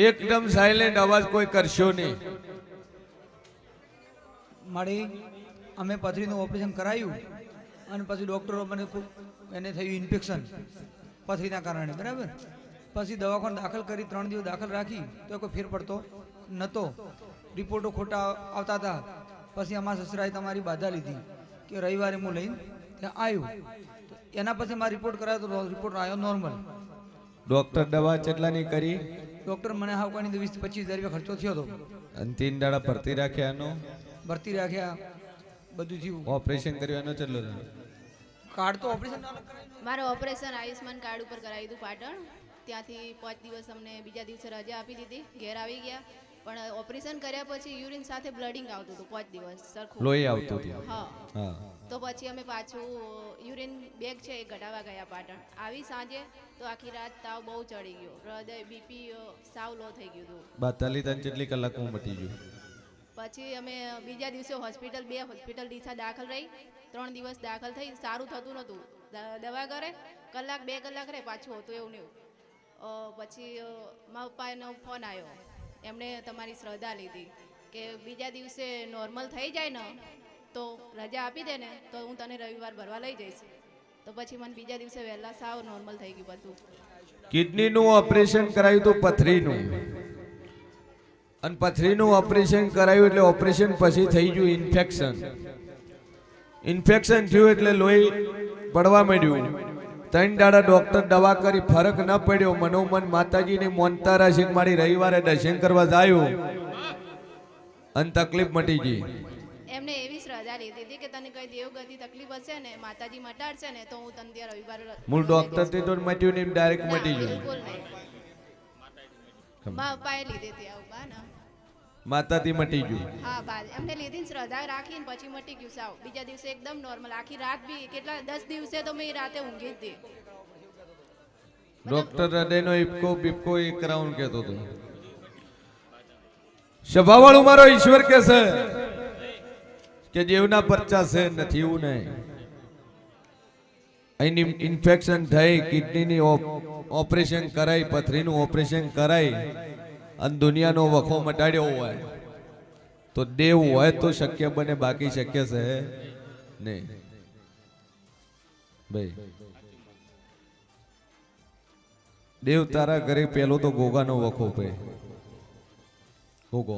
એકદમ સાયલેન્ટ અવાજ કોઈ કરશો નહીં. મારી અમે પથરીનું ઓપરેશન કરાયું અને પછી ડૉક્ટરો મને ખૂબ એને થયું ઇન્ફેક્શન પથરીના કારણે, બરાબર. પછી દવાખાને દાખલ કરી 3 દિવસ દાખલ રાખી તો કોઈ ફેર પડતો નહોતો. રિપોર્ટો ખોટા આવતા હતા. પછી અમારા સસરાએ તમારી બાધા લીધી કે રવિવારે હું લઈને ત્યાં આવ્યું. એના પછી મારો રિપોર્ટ કરાયો તો રિપોર્ટ આવ્યો નોર્મલ. ડોક્ટર દવા કેટલાની કરી? ડૉક્ટર મને હાવ કોઈની 20-25 હજાર રૂપિયા ખર્ચો થયો હતો. અને 3 દાડા ભરતી રાખ્યા એનો? ભરતી રાખ્યા, બધું થયું. ઓપરેશન કર્યું એનો ચલો. કાર્ડ તો ઓપરેશન મારું ઓપરેશન આયુષ્માન કાર્ડ ઉપર કરાવ્યું હતું પાટણ. ત્યાંથી 5 દિવસ અમને બીજા દિવસે રજા આપી દીધી, ઘેર આવી ગયા. પણ ઓપરેશન કર્યા પછી યુરિન સાથે બ્લડિંગ આવતું હતું 5 દિવસ સરખું, લોહી આવતું હતું. હા. તો પછી અમે પાછું યુરિન બેગ છે એ ઘટાવા ગયા પાટણ. આવી સાંજે તો આખી રાત તાવ બહુ ચડી ગયો, હૃદય બીપી સાવ લો થઈ ગયું હતું. 42 કેટલી કલાકમાં મટી ગયું? પછી અમે બીજા દિવસે હોસ્પિટલ ડીસા દાખલ રહી. 3 દિવસ દાખલ થઈ, સારું થતું નહોતું. દવા કરે, કલાક 2 કલાક રહે, પાછું હોતું એવું નહીં. પછી મારા પપ્પાનો ફોન આવ્યો, એમણે તમારી શ્રદ્ધા લીધી કે બીજા દિવસે નોર્મલ થઈ જાય ને તો રજા આપી દે ને તો હું તને રવિવાર ભરવા લઈ જઈશ. તો પછી મને બીજા દિવસે વહેલા સાવ નોર્મલ થઈ ગયું બધું. કિડનીનું ઓપરેશન કરાયું તો પથરીનું, અને પથરીનું ઓપરેશન કરાયું એટલે ઓપરેશન પછી થઈ ગયું ઇન્ફેક્શન થયું એટલે લોહી પડવા માંડ્યું. 3 દાડા ડોક્ટર દવા કરી, ફરક ન પડ્યો. મનોમન માતાજીની મોનતારા શીખ મારી રવિવારે દર્શન કરવા જાયું અને તકલીફ મટી ગઈ. એમને એવી શ્રદ્ધા લીધી હતી કે તને કઈ દેવગતિ તકલીફ હશે ને, માતાજી મટાડશે ને તો હું તને ત્યાં રવિવાર મૂળ ડોક્ટર થી તો મટ્યું નહીં, ડાયરેક્ટ મટી ગયું. બિલકુલ નહીં. મા પપ્પાએ લીધી હતી આવું બા ને, માતાથી મટી ગયું. હા બા એમને લીધી ને શ્રદ્ધા રાખીને પછી મટી ગયું સાવ. બીજા દિવસે એકદમ નોર્મલ. આખી રાત બી કેટલા 10 દિવસે તો મેં રાતે ઊંઘી જ હતી. ડોક્ટર હૃદયનો ઇપકો બીપકો એ કરાવું કહેતો હતો. સભાવાળું મારો ઈશ્વર કે છે કે જેવના પરચા છે નથી એવું નહીં. અહીંની ઇન્ફેક્શન થઈ, કિડનીની ઓપરેશન કરાઈ, પથરીનું ઓપરેશન કરાઈ અને દુનિયાનો વખો મટાડ્યો હોય તો દેવ હોય તો શક્ય બને, બાકી શક્ય છે નહીં. ભાઈ દેવ તારા ઘરે પેલો તો ગોગાનો વખો પે ગોગો,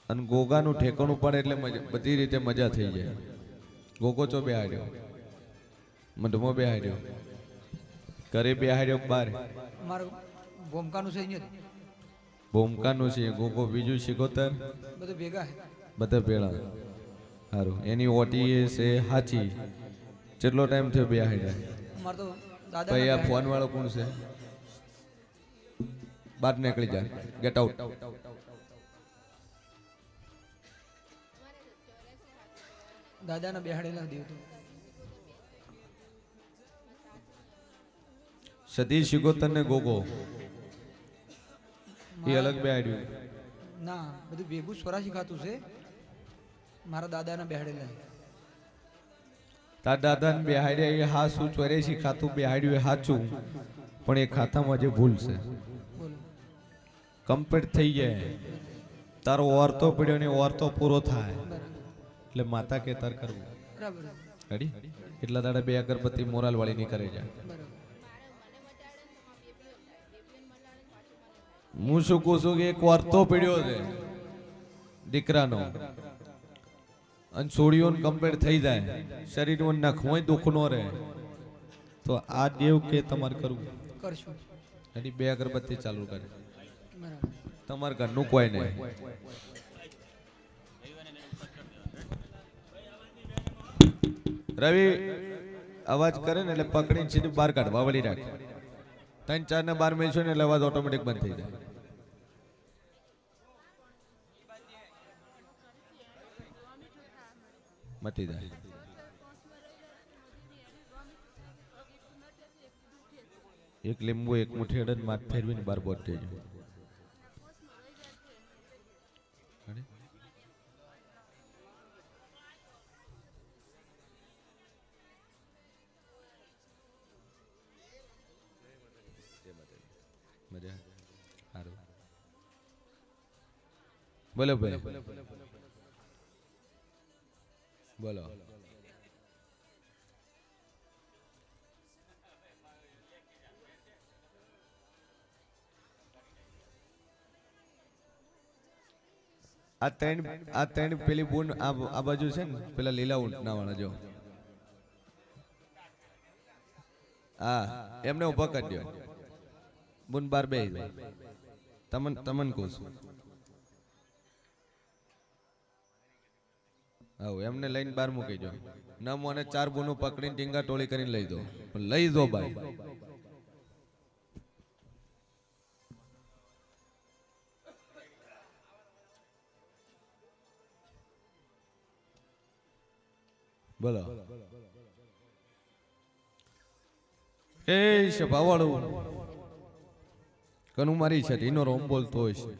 અને ગોગાનું ઠેકાણું પડે એટલે બધી રીતે મજા થઈ જાય. ગોગો ચો બેહાડ્યો, મઢમાં બેહાડ્યો, ઘરે બેહાડ્યો, બાર મારું ભૂમકાનું છે અહીંયા ભૂમકાનું છે. ગોગો બીજું શીખોતર બધું ભેગા છે. બધા ભેળા. સારું, એની ઓટી એ છે સાચી. કેટલો ટાઈમ થયો બેહાડ્યા? અમાર તો દાદા ભાઈ આ ફોન વાળો કોણ છે? બહાર નીકળી જા, ગેટ આઉટ. દાદાના બેહાડેલા દેવ તો સતી શિકોતર ને ગોગો એ અલગ બેહાડ્યું ના, બધું ભેગું સ્વરાશી ખાતું છે. મારા દાદાના બેહાડેલા છે. તાર દાદા ને બેહાડ્યા એ હાસું 84 ખાતું બેહાડ્યું એ સાચું, પણ એ ખાતામાં જે ભૂલ છે બોલો. કમ્પ્લીટ થઈ જાય. તારો ઓરતો પડ્યો ને ઓરતો પૂરો થાય એટલે માતા કે તાર કરવું. બરાબર રેડી? એટલા દાડા 2 અગરબત્તી મોરાલ વાળી ની કરે જાય. બરાબર. હું શું કહું છું કે એક વાર્તો પડ્યો છે દીકરાનો, અને સોડિયો કમ્પ્લીટ થઈ જાય, શરીરમાં નખમોય દુઃખ નો રહે, તો આ દેવ કે તમારે કરવું. કરશું. એની 2 અગરબત્તી ચાલુ કરે. બરાબર. તમારા ઘરનું કોઈ નહીં. રવિ અવાજ કરે ને એટલે પકડીને સીધું બહાર કાઢવા વળી રાખે. 3-4 ને 12 મેળશો ને એટલે અવાજ ઓટોમેટિક બંધ થઈ જાય. મટી જાય. એક લીંબુ એક મુઠ્ઠી અડદ માથ ફેરવીને બાર બોટ થઈ જાય. મજા બોલો ભાઈ બોલો. આ ત્રણ પેલી બૂન આ બાજુ છે ને પેલા લીલા ઊંટના વાળા જો હા એમને ઉભા કરી દો બૂન બાર બે તમન કહું છું આવ એમને લઈને બાર મૂકી દો નમ અને 4 બૂનો પકડીને ટીંગા ટોળી કરીને લઈ દો પણ લઈ દો ભાઈ. બોલો એ સભાવાળું કનું મારી છે એનો રોમ બોલતો હોય છે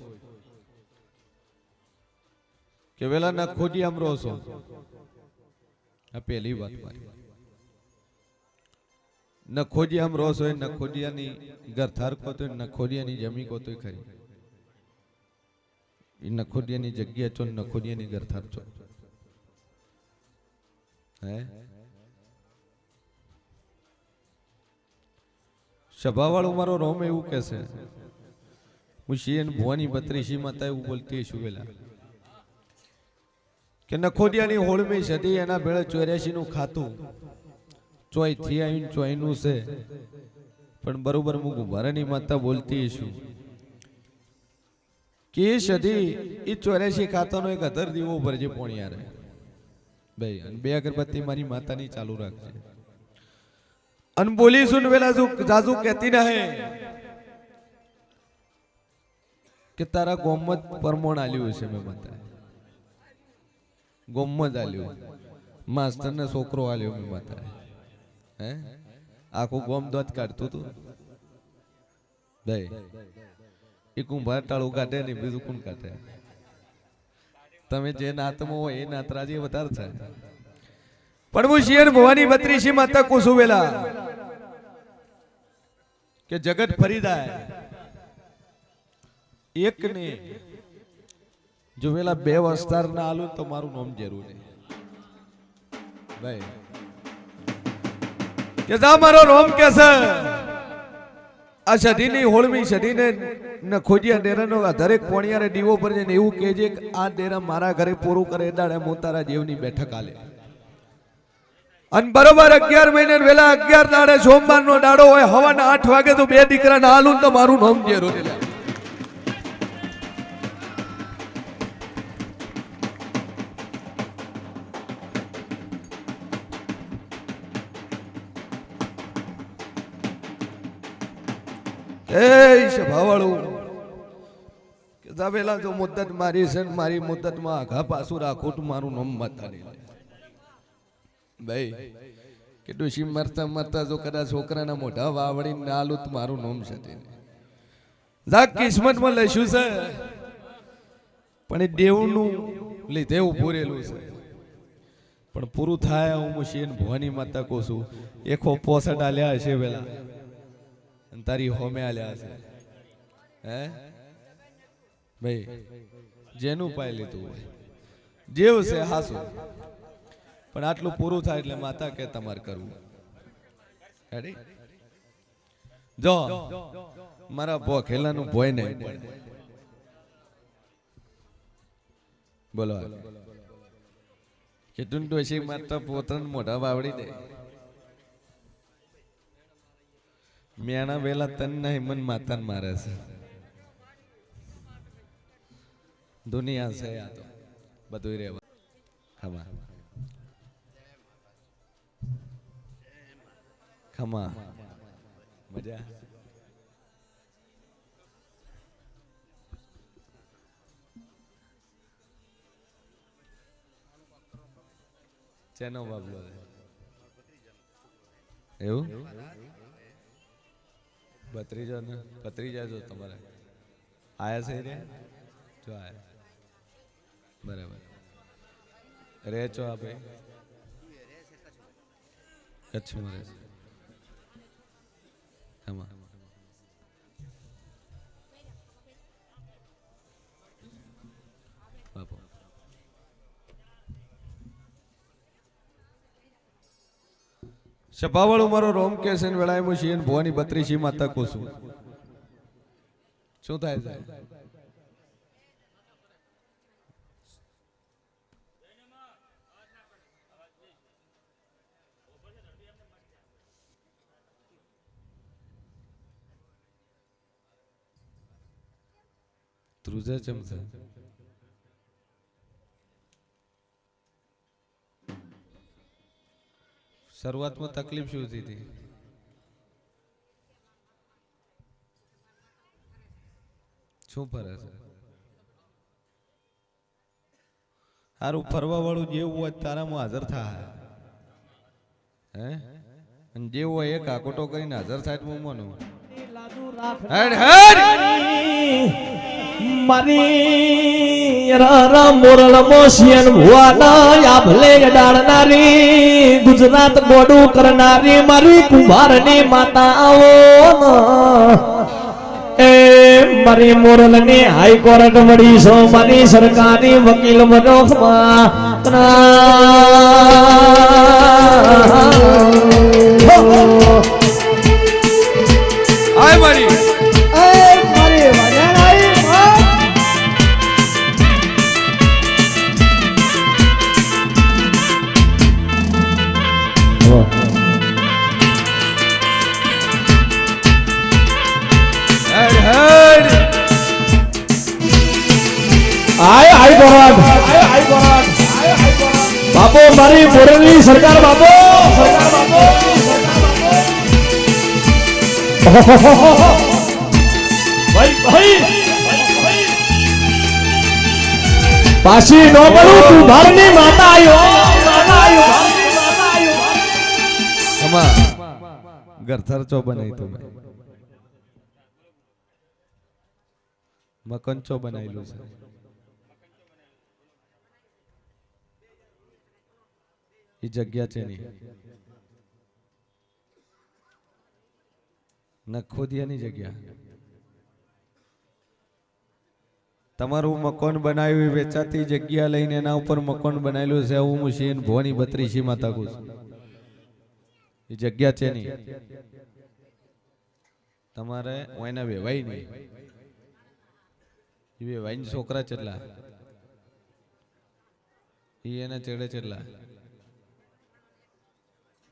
કે વેલા ના ખોટી આમ રહો છો. આ પહેલી વાત મારી નખોજી આમ રહો છો એ નખોડિયાની ગરથાર કોતો નખોડિયાની જમી કોતોય ખરી એ નખોડિયાની જગ્યા છો નખોડિયાની ગરથાર છો હે સભાવાળું મારો રોમ એવું કે છે હું શિયન ભુવાની 32 માતા એવું બોલતી છું વેલા કે નખોડિયાની હોળમી સદી એના ભેળે 84 નું ખાતું ચોય થી આવીને ચોય નું છે પણ બરોબર હું ભરાની માતા બોલતી છું કે સદી એ 84 ખાતાનો એક અધર દીવો ભરજે પોણિયારે ભાઈ અને 2 અગરબત્તી મારી માતાની ચાલુ રાખજે અન બોલી સુન વેલા જાજુ કહેતી ના હે કે તારા ગોમત પરમોણ આલ્યું છે મે માતા ગોમત આલ્યું માસ્ટર ને છોકરો આલ્યો મે માતા હે આખું ગોમ દોત કાઢતું તું ભાઈ એ કુંભાર ટાળું કાઢે ને બીજું કોણ કાઢે તમે જે નાતમાં હોય એ નાતરાજી વધારે છે પણ હું શિયર ભવાની 32 માતા કુસુ વેલા કે જગત ફરી જાય એક ને જો વેલા 2 વસ્તાર ના આલું તો મારું નામ જરૂર છે ભાઈ કે જા મારો રોમ કે છે આ સધીની હોળમી સધીને નખોડિયા ડેરાનો દરેક પોણિયારે દીવો પર જઈને એવું કહેજે કે આ ડેરા મારા ઘરે પૂરું કરે દાડે હું તારા જેવની બેઠક આલે અને બરોબર 11 મહિને વેલા 11 દાડે સોમવાર નો દાડો હોય હવાના 8 વાગે તો 2 દીકરા ના હાલું તો મારું નામ જેરો દે એ સભાવાળું કે જાવેલા જો મુદ્દત મારી છે મારી મુદ્દતમાં આઘા પાછું રાખો તો મારું નામ માતા નહીં ભાઈ કે ડોશી મરતા મરતા જો કદાચ છોકરાના મોઢા વાવડી ના આલું તો મારું નામ છે જા કિસ્મતમાં લઈશું છે પણ એ દેવનું લીધે ઉભું રહેલું છે પણ પૂરું થાય હું મુશીન ભવાની માતા કહું છું એકો પોસડ આલ્યા હશે વેલા તારી હોમે આલ્યા છે હે ભાઈ જેનું પાઈ લીધું હોય જેવ છે હાસુ પણ આટલું પૂરું થાય એટલે માતા કે તમારે કરવું રેડી જો મારા ભોખેલાનું ભોય નહીં પડે બોલો કે ટુંટો છે માતા પોતાનું મોઢા વાવડી દે મેણા વેલા તન નહીં મન માતા મારે છે દુનિયા છે આ તો બધું રહેવા ખમા ખમા મજા ચેનો બાબલો એવું ભત્રીજા જો તમારે આયા છે રે જો આયા બરાબર રે છો આપે કચ્છમાં રહે આમાં સભાવાળું મારો રોમ કે છે ને વેળાએ હું શિયન ભુવાની 32 માં તકું છું. શું થાય છે? ધ્રુજા ચમચા શરૂઆતમાં તકલીફ શું થઈ હતી? શું ફરે છે? સારું ફરવા વાળું જેવું હોય તારામાં હાજર થાય હે, અને જેવું હોય એક આકોટો કરીને હાજર થાય તો હું માનું. હેડ હેડ મારી ર મોરલ મોશિયન ભુવાના આભલે ડાળનારી ગુજરાત ગોડું કરનારી મારી કુંભારની માતા આવો એ મારી મોરલ ની હાઈકોર્ટ મળી છો મારી સરકારી વકીલ મનોખમાં આય મારી બાપો મારી મોરલની સરકાર બાપો પાછી નો મળું તું ભારની માતા ગરથર ચો બનાવી તું મકન ચો બનાવેલું છે. એ જગ્યા છે ની નખોદિયાની જગ્યા. તમારું મકાન બનાવ્યું વેચાતી જગ્યા લઈને એના ઉપર મકાન બનાવેલું છે. હું મુશીન ભવાની 32 માં તકું છું. એ જગ્યા છે ની તમારે ઓયના વેવાય નહીં. એ વેવાઈ છોકરા ચેટલા એ એના ચેડે ચેટલા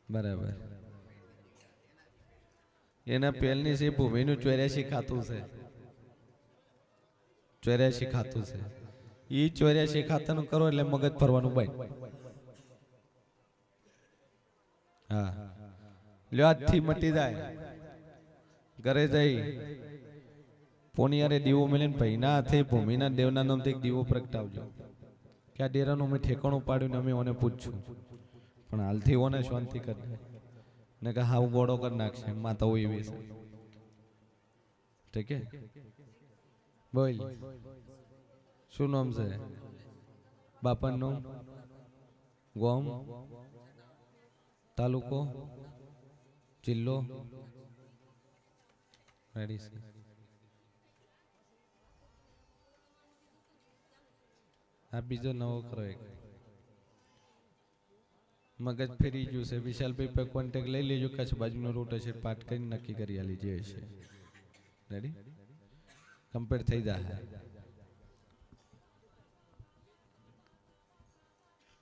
બરાબર. એના પહેલની છે ભૂમિનું 84 ખાતું છે. 84 ખાતું છે. એ 84 ખાતાનું કરો એટલે મગજ ફરવાનું બંધ. હા લ્યો આજથી મટી જાય. ઘરે જઈ પોનિયારે દીવો મેલીને ભાઈના હાથે ભૂમિના દેવના નામથી એક દીવો પ્રગટાવજો કે આ ડેરાનું મેં ઠેકાણું પાડ્યું ને અમે ઓને પૂછશું. પણ હાલથી ઓને શાંતિ કરી ને કે હાવ ગોળો કરી નાખશે માતા હોય એવી છે. ઠીક હે બોલ શું નામ છે બાપાનું? ગોમ તાલુકો જિલ્લો રેડી છે. આ બીજો નવો કરો એક મગજ ફેરી ગયું છે. વિશાલભાઈ પર કોન્ટેક્ટ લઈ લેજો. કચ્છ બાજુનો રૂટ હશે પાઠ કરીને નક્કી કરી આલી જે હશે. રેડી કમ્પ્લીટ થઈ જાય.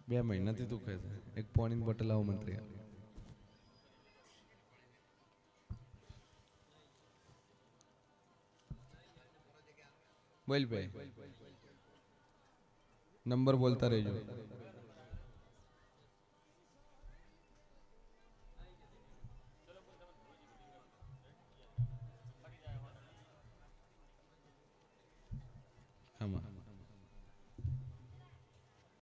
2 મહિનાથી દુખે છે. એક પાણીની બોટલ આવો મંત્રી બોલ ભાઈ નંબર બોલતા રહેજો. આમાં